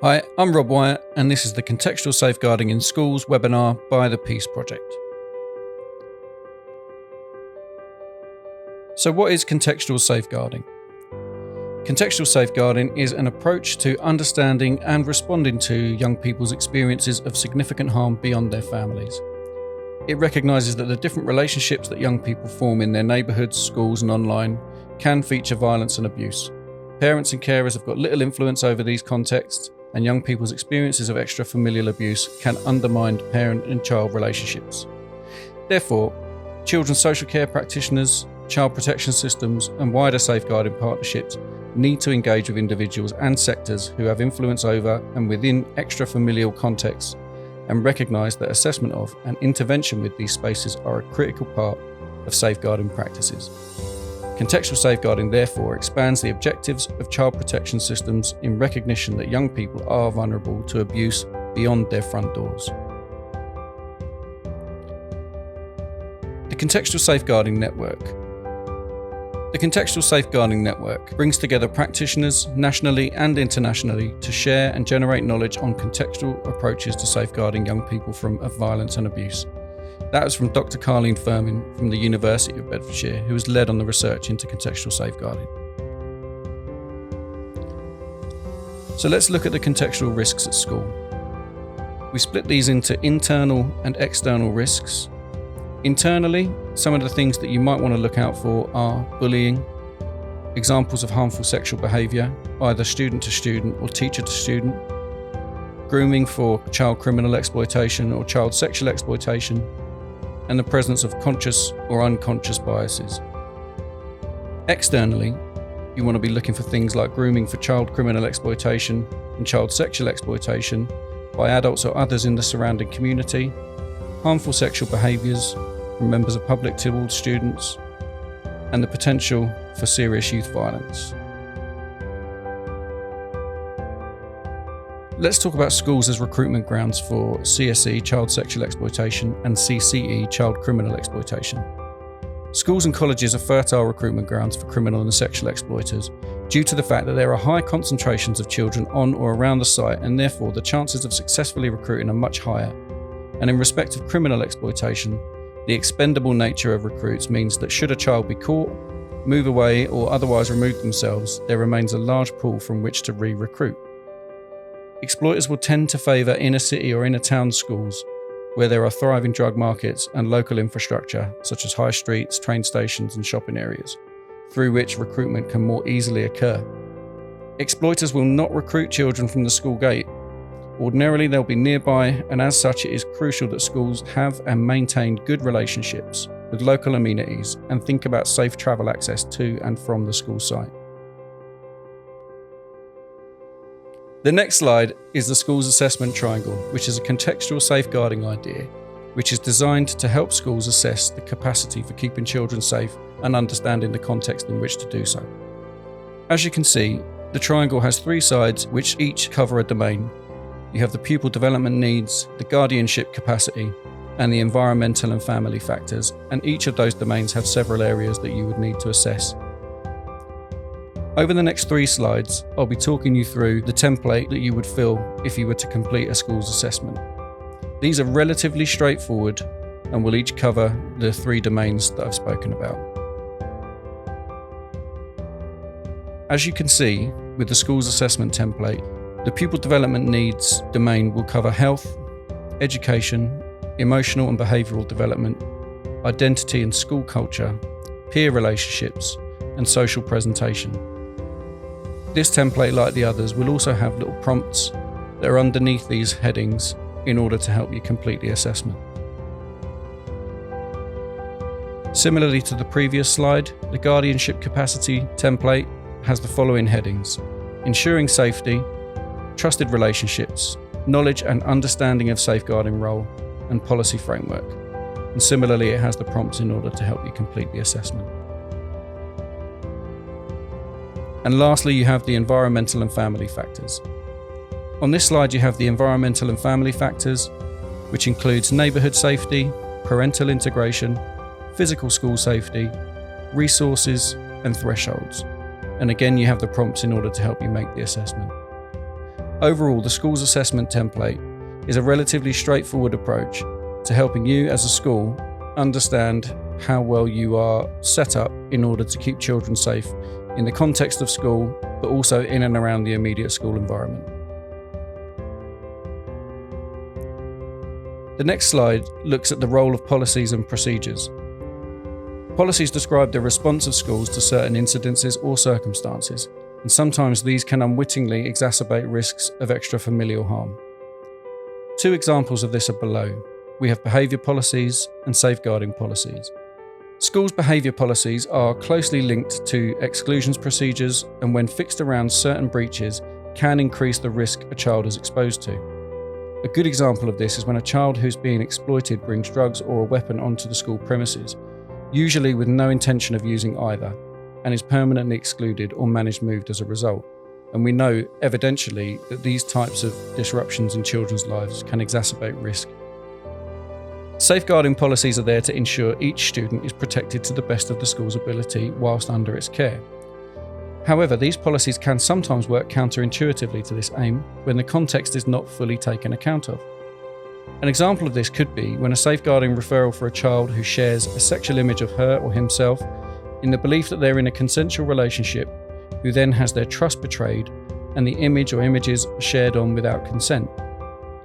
Hi, I'm Rob Wyatt, and this is the Contextual Safeguarding in Schools webinar by the Peace Project. So what is contextual safeguarding? Contextual safeguarding is an approach to understanding and responding to young people's experiences of significant harm beyond their families. It recognises that the different relationships that young people form in their neighbourhoods, schools and online can feature violence and abuse. Parents and carers have got little influence over these contexts, and young people's experiences of extra-familial abuse can undermine parent and child relationships. Therefore, children's social care practitioners, child protection systems and wider safeguarding partnerships need to engage with individuals and sectors who have influence over and within extra-familial contexts, and recognise that assessment of and intervention with these spaces are a critical part of safeguarding practices. Contextual safeguarding therefore expands the objectives of child protection systems in recognition that young people are vulnerable to abuse beyond their front doors. The Contextual Safeguarding Network. The Contextual Safeguarding Network brings together practitioners nationally and internationally to share and generate knowledge on contextual approaches to safeguarding young people from violence and abuse. That was from Dr. Carleen Furman from the University of Bedfordshire, who has led on the research into contextual safeguarding. So let's look at the contextual risks at school. We split these into internal and external risks. Internally, some of the things that you might want to look out for are bullying, examples of harmful sexual behaviour, either student to student or teacher to student, grooming for child criminal exploitation or child sexual exploitation, and the presence of conscious or unconscious biases. Externally, you want to be looking for things like grooming for child criminal exploitation and child sexual exploitation by adults or others in the surrounding community, harmful sexual behaviours from members of public towards students, and the potential for serious youth violence. Let's talk about schools as recruitment grounds for CSE, child sexual exploitation, and CCE, child criminal exploitation. Schools and colleges are fertile recruitment grounds for criminal and sexual exploiters due to the fact that there are high concentrations of children on or around the site, and therefore the chances of successfully recruiting are much higher. And in respect of criminal exploitation, the expendable nature of recruits means that should a child be caught, move away, or otherwise remove themselves, there remains a large pool from which to re-recruit. Exploiters will tend to favour inner city or inner town schools where there are thriving drug markets and local infrastructure such as high streets, train stations and shopping areas, through which recruitment can more easily occur. Exploiters will not recruit children from the school gate. Ordinarily they'll be nearby, and as such it is crucial that schools have and maintain good relationships with local amenities and think about safe travel access to and from the school site. The next slide is the school's assessment triangle, which is a contextual safeguarding idea, which is designed to help schools assess the capacity for keeping children safe and understanding the context in which to do so. As you can see, the triangle has three sides which each cover a domain. You have the pupil development needs, the guardianship capacity, and the environmental and family factors, and each of those domains have several areas that you would need to assess. Over the next 3 slides, I'll be talking you through the template that you would fill if you were to complete a school's assessment. These are relatively straightforward and will each cover the 3 domains that I've spoken about. As you can see, with the school's assessment template, the pupil development needs domain will cover health, education, emotional and behavioural development, identity and school culture, peer relationships, and social presentation. This template, like the others, will also have little prompts that are underneath these headings in order to help you complete the assessment. Similarly to the previous slide, the Guardianship Capacity template has the following headings: ensuring safety, trusted relationships, knowledge and understanding of safeguarding role, and policy framework. And similarly, it has the prompts in order to help you complete the assessment. And lastly, you have the environmental and family factors. On this slide, you have the environmental and family factors, which includes neighbourhood safety, parental integration, physical school safety, resources, and thresholds. And again, you have the prompts in order to help you make the assessment. Overall, the school's assessment template is a relatively straightforward approach to helping you as a school understand how well you are set up in order to keep children safe in the context of school, but also in and around the immediate school environment. The next slide looks at the role of policies and procedures. Policies describe the response of schools to certain incidences or circumstances, and sometimes these can unwittingly exacerbate risks of extra-familial harm. Two examples of this are below. We have behaviour policies and safeguarding policies. Schools' behaviour policies are closely linked to exclusions procedures, and when fixed around certain breaches, can increase the risk a child is exposed to. A good example of this is when a child who's being exploited brings drugs or a weapon onto the school premises, usually with no intention of using either, and is permanently excluded or managed moved as a result. And we know evidentially that these types of disruptions in children's lives can exacerbate risk. Safeguarding policies are there to ensure each student is protected to the best of the school's ability whilst under its care. However, these policies can sometimes work counterintuitively to this aim when the context is not fully taken account of. An example of this could be when a safeguarding referral for a child who shares a sexual image of her or himself in the belief that they're in a consensual relationship, who then has their trust betrayed and the image or images are shared on without consent.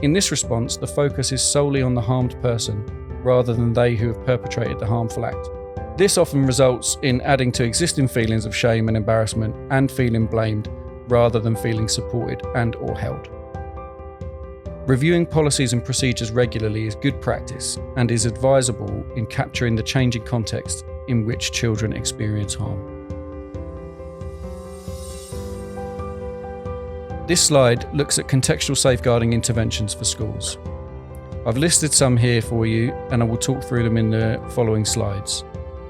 In this response, the focus is solely on the harmed person rather than they who have perpetrated the harmful act. This often results in adding to existing feelings of shame and embarrassment and feeling blamed rather than feeling supported and/or held. Reviewing policies and procedures regularly is good practice and is advisable in capturing the changing context in which children experience harm. This slide looks at contextual safeguarding interventions for schools. I've listed some here for you and I will talk through them in the following slides.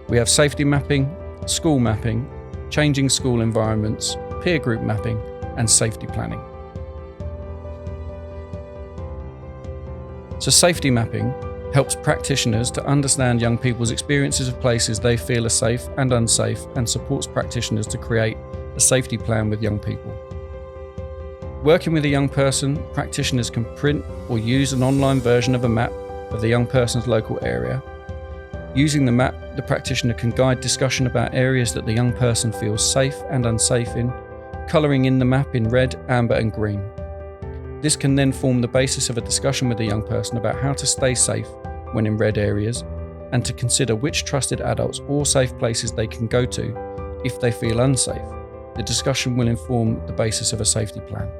We have safety mapping, school mapping, changing school environments, peer group mapping, and safety planning. So safety mapping helps practitioners to understand young people's experiences of places they feel are safe and unsafe, and supports practitioners to create a safety plan with young people. Working with a young person, practitioners can print or use an online version of a map of the young person's local area. Using the map, the practitioner can guide discussion about areas that the young person feels safe and unsafe in, colouring in the map in red, amber and green. This can then form the basis of a discussion with the young person about how to stay safe when in red areas, and to consider which trusted adults or safe places they can go to if they feel unsafe. The discussion will inform the basis of a safety plan.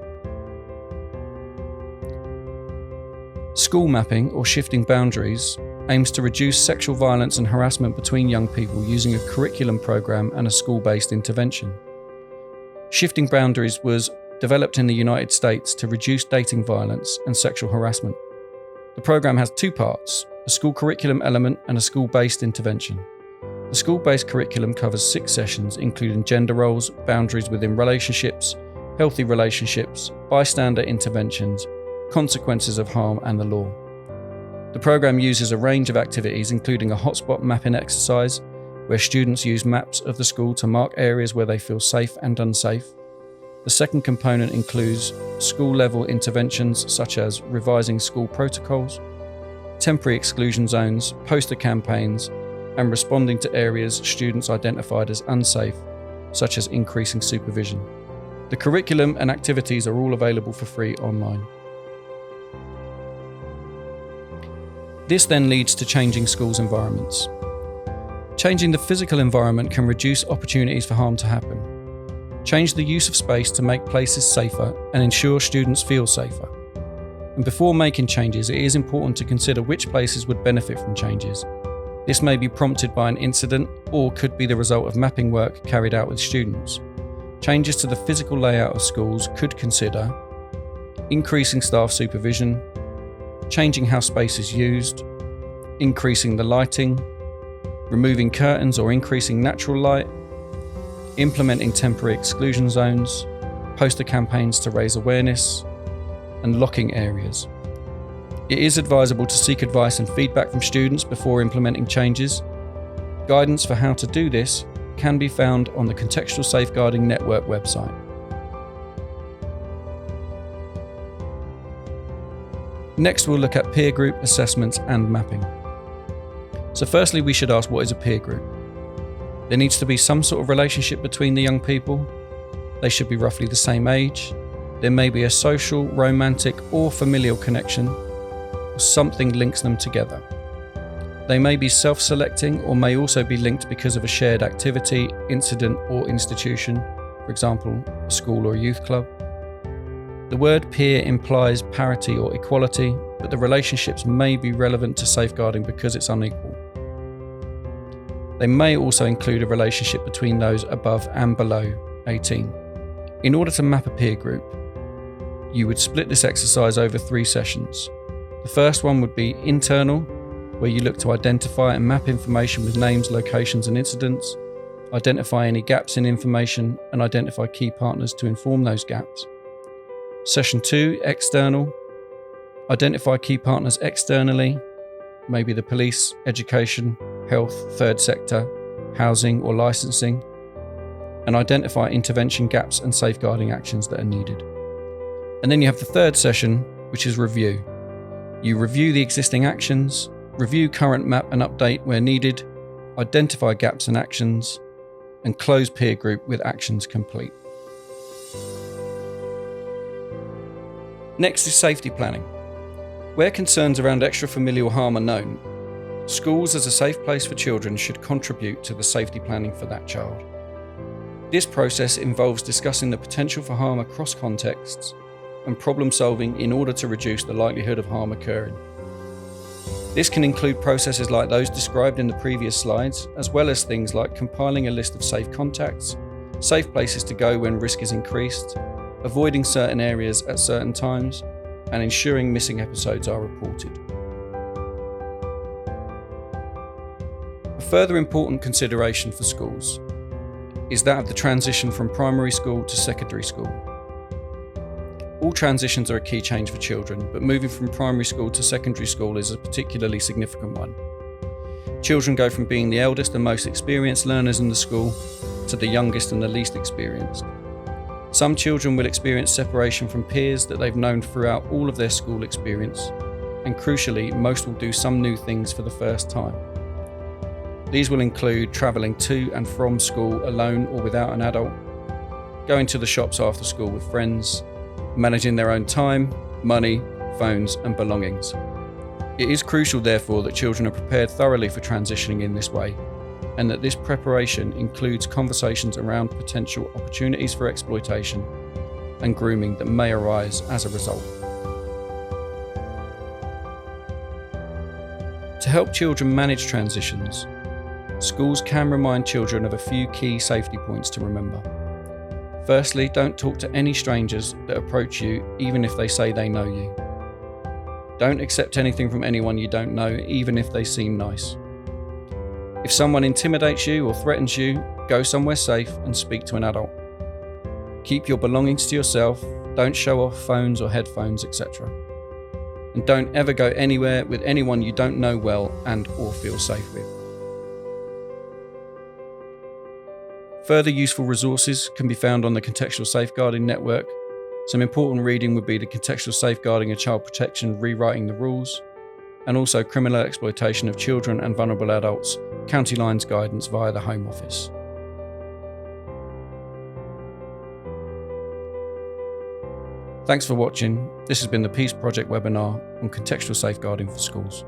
School mapping, or shifting boundaries, aims to reduce sexual violence and harassment between young people using a curriculum program and a school-based intervention. Shifting boundaries was developed in the United States to reduce dating violence and sexual harassment. The program has two parts, a school curriculum element and a school-based intervention. The school-based curriculum covers 6 sessions, including gender roles, boundaries within relationships, healthy relationships, bystander interventions, consequences of harm and the law. The program uses a range of activities, including a hotspot mapping exercise, where students use maps of the school to mark areas where they feel safe and unsafe. The second component includes school-level interventions such as revising school protocols, temporary exclusion zones, poster campaigns, and responding to areas students identified as unsafe, such as increasing supervision. The curriculum and activities are all available for free online. This then leads to changing schools' environments. Changing the physical environment can reduce opportunities for harm to happen. Change the use of space to make places safer and ensure students feel safer. And before making changes, it is important to consider which places would benefit from changes. This may be prompted by an incident or could be the result of mapping work carried out with students. Changes to the physical layout of schools could consider increasing staff supervision, changing how space is used, increasing the lighting, removing curtains or increasing natural light, implementing temporary exclusion zones, poster campaigns to raise awareness, and locking areas. It is advisable to seek advice and feedback from students before implementing changes. Guidance for how to do this can be found on the Contextual Safeguarding Network website. Next, we'll look at peer group assessments and mapping. So firstly, we should ask, what is a peer group? There needs to be some sort of relationship between the young people. They should be roughly the same age. There may be a social, romantic, or familial connection, or something links them together. They may be self-selecting or may also be linked because of a shared activity, incident, or institution, for example, a school or a youth club. The word peer implies parity or equality, but the relationships may be relevant to safeguarding because it's unequal. They may also include a relationship between those above and below 18. In order to map a peer group, you would split this exercise over 3 sessions. The first one would be internal, where you look to identify and map information with names, locations, and incidents, identify any gaps in information, and identify key partners to inform those gaps. Session 2, external. Identify key partners externally, maybe the police, education, health, third sector, housing or licensing, and identify intervention gaps and safeguarding actions that are needed. And then you have the third session, which is review. You review the existing actions, review current map and update where needed, identify gaps and actions, and close peer group with actions complete. Next is safety planning. Where concerns around extra-familial harm are known, schools as a safe place for children should contribute to the safety planning for that child. This process involves discussing the potential for harm across contexts and problem solving in order to reduce the likelihood of harm occurring. This can include processes like those described in the previous slides, as well as things like compiling a list of safe contacts, safe places to go when risk is increased, avoiding certain areas at certain times, and ensuring missing episodes are reported. A further important consideration for schools is that of the transition from primary school to secondary school. All transitions are a key change for children, but moving from primary school to secondary school is a particularly significant one. Children go from being the eldest and most experienced learners in the school to the youngest and the least experienced. Some children will experience separation from peers that they've known throughout all of their school experience, and crucially, most will do some new things for the first time. These will include travelling to and from school alone or without an adult, going to the shops after school with friends, managing their own time, money, phones, and belongings. It is crucial, therefore, that children are prepared thoroughly for transitioning in this way, and that this preparation includes conversations around potential opportunities for exploitation and grooming that may arise as a result. To help children manage transitions, schools can remind children of a few key safety points to remember. Firstly, don't talk to any strangers that approach you, even if they say they know you. Don't accept anything from anyone you don't know, even if they seem nice. If someone intimidates you or threatens you, go somewhere safe and speak to an adult. Keep your belongings to yourself, don't show off phones or headphones, etc. And don't ever go anywhere with anyone you don't know well and or feel safe with. Further useful resources can be found on the Contextual Safeguarding Network. Some important reading would be the Contextual Safeguarding and Child Protection Rewriting the Rules, and also Criminal Exploitation of Children and Vulnerable Adults, County Lines Guidance via the Home Office. Thanks for watching. This has been the Peace Project webinar on contextual safeguarding for schools.